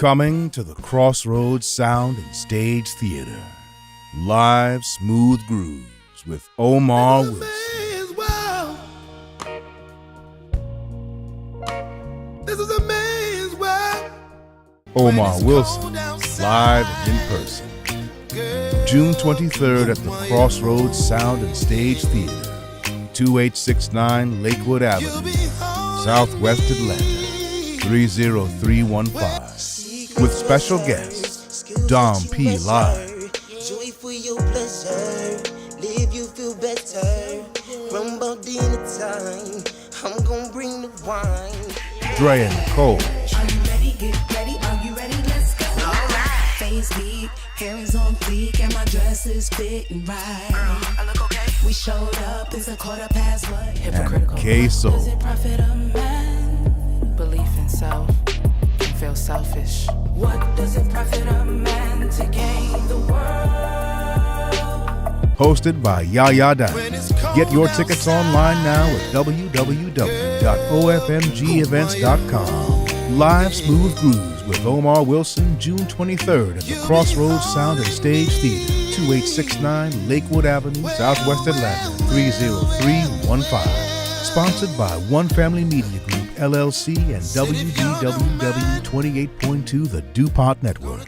Coming to the Crossroads Sound and Stage Theater. Live Smooth Grooves with Omar Wilson. This is a man's world. Omar Wilson, live and in person. June 23rd at the Crossroads Sound and Stage Theater, 2869 Lakewood Avenue, Southwest Atlanta, 30315. With special guests, Dom P. Live, Joy for your pleasure, live you feel better. From about dinner time, I'm gonna bring the wine. Dre and Nicole, Are you ready? Get ready. Are you ready? Let's go. Alright. Face deep, hair is on fleek, and my dress is fitting right. I look okay. We showed up. It's 1:15. and K-Soul. Does it profit a man? Belief in self can feel selfish. What does it profit a man to gain the world? Hosted by Yaya Diamond. Get your tickets online now at www.ofmgevents.com. Live Smooth Grooves with Omar Wilson, June 23rd at the Crossroads Sound and Stage Theater, 2869 Lakewood Avenue, Southwest Atlanta, 30315. Sponsored by One Family Media Group, LLC, and WDWW 28.2, the DuPont Network.